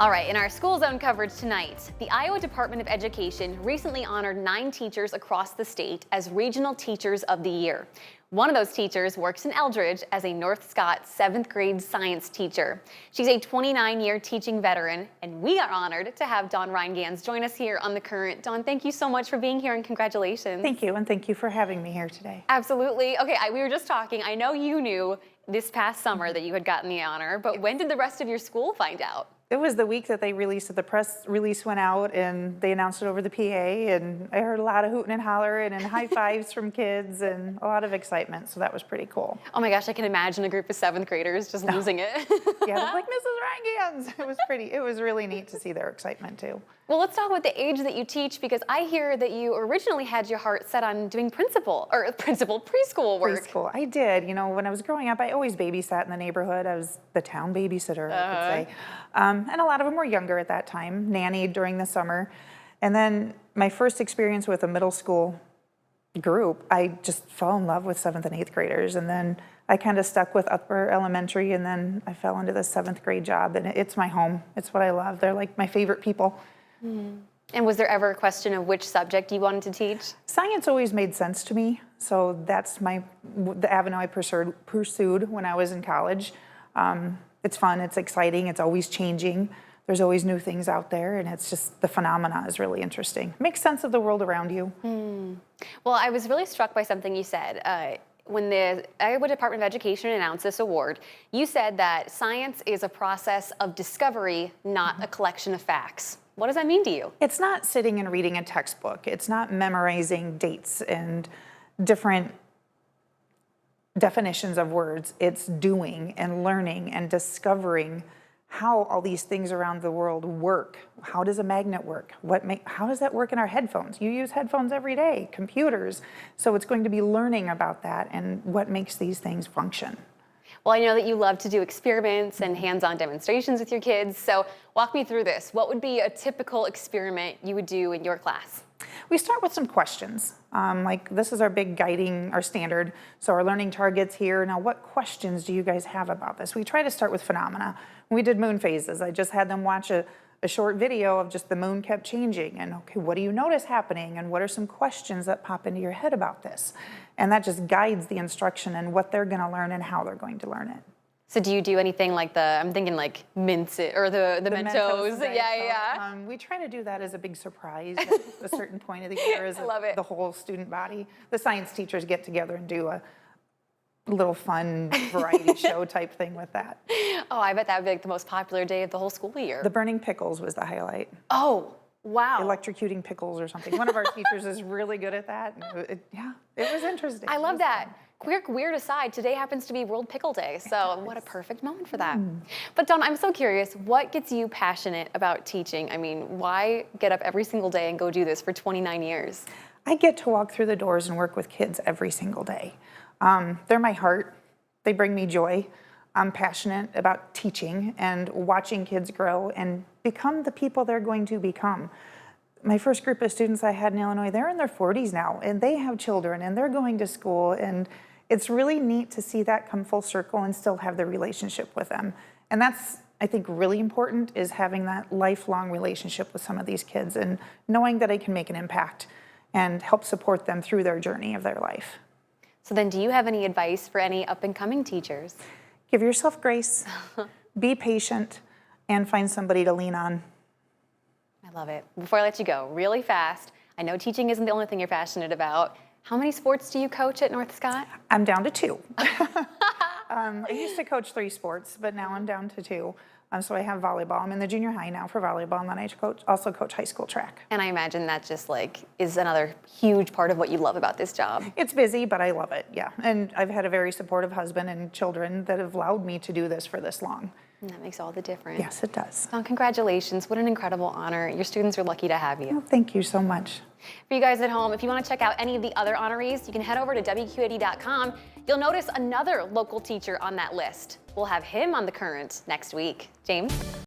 All right, in our school zone coverage tonight, the Iowa Department of Education recently honored 9 teachers across the state as Regional Teachers of the Year. One of those teachers works in Eldridge as a North Scott 7th grade science teacher. She's a 29-year teaching veteran, and we are honored to have Dawn Rheinigans join us here on The Current. Dawn, thank you so much for being here and congratulations. Thank you, and thank you for having me here today. Absolutely. Okay, we were just talking. I know you knew this past summer that you had gotten the honor, but when did the rest of your school find out? It was the week that they released it. The press release went out and they announced it over the PA, and I heard a lot of hooting and hollering and high fives from kids and a lot of excitement, so that was pretty cool. Oh my gosh, I can imagine a group of 7th graders just losing it. Yeah, they're like, Mrs. Rheinigans. It was really neat to see their excitement too. Well, let's talk about the age that you teach, because I hear that you originally had your heart set on doing preschool work. Preschool, I did. You know, when I was growing up, I always babysat in the neighborhood. I was the town babysitter, I could say. And a lot of them were younger at that time, nannied during the summer. And then my first experience with a middle school group, I just fell in love with 7th and 8th graders. And then I kind of stuck with upper elementary, and then I fell into the 7th grade job, and it's my home. It's what I love. They're like my favorite people. And was there ever a question of which subject you wanted to teach? Science always made sense to me, so that's the avenue I pursued when I was in college. It's fun, it's exciting, it's always changing. There's always new things out there, and it's just, the phenomena is really interesting. Makes sense of the world around you. Well, I was really struck by something you said. When the Iowa Department of Education announced this award, you said that science is a process of discovery, not a collection of facts. What does that mean to you? It's not sitting and reading a textbook. It's not memorizing dates and different definitions of words. It's doing and learning and discovering how all these things around the world work. How does a magnet work? How does that work in our headphones? You use headphones every day, computers. So it's going to be learning about that and what makes these things function. Well, I know that you love to do experiments and hands-on demonstrations with your kids, so walk me through this. What would be a typical experiment you would do in your class? We start with some questions. Like, this is our big guiding, our standard. So our learning targets here. Now, what questions do you guys have about this? We try to start with phenomena. When we did moon phases, I just had them watch a short video of just the moon kept changing, and okay, what do you notice happening, and what are some questions that pop into your head about this? And that just guides the instruction and what they're going to learn and how they're going to learn it. So do you do anything like I'm thinking like mince it, or the Mentos? Yeah. We try to do that as a big surprise at a certain point of the year as the whole student body. The science teachers get together and do a little fun variety show type thing with that. Oh, I bet that would be like the most popular day of the whole school year. The burning pickles was the highlight. Oh, wow. Electrocuting pickles or something. One of our teachers is really good at that. And it was interesting. I love that. Weird aside, today happens to be World Pickle Day, so what a perfect moment for that. But Dawn, I'm so curious, what gets you passionate about teaching? I mean, why get up every single day and go do this for 29 years? I get to walk through the doors and work with kids every single day. They're my heart. They bring me joy. I'm passionate about teaching and watching kids grow and become the people they're going to become. My first group of students I had in Illinois, they're in their 40s now, and they have children, and they're going to school, and it's really neat to see that come full circle and still have the relationship with them. And that's, I think, really important, is having that lifelong relationship with some of these kids and knowing that I can make an impact and help support them through their journey of their life. So then, do you have any advice for any up-and-coming teachers? Give yourself grace, be patient, and find somebody to lean on. I love it. Before I let you go, really fast, I know teaching isn't the only thing you're passionate about. How many sports do you coach at North Scott? I'm down to 2. I used to coach 3 sports, but now I'm down to 2. So I have volleyball. I'm in the junior high now for volleyball, and then I also coach high school track. And I imagine that just is another huge part of what you love about this job. It's busy, but I love it, yeah. And I've had a very supportive husband and children that have allowed me to do this for this long. And that makes all the difference. Yes, it does. Dawn, congratulations. What an incredible honor. Your students are lucky to have you. Well, thank you so much. For you guys at home, if you want to check out any of the other honorees, you can head over to WQAD.com. You'll notice another local teacher on that list. We'll have him on The Current next week. James?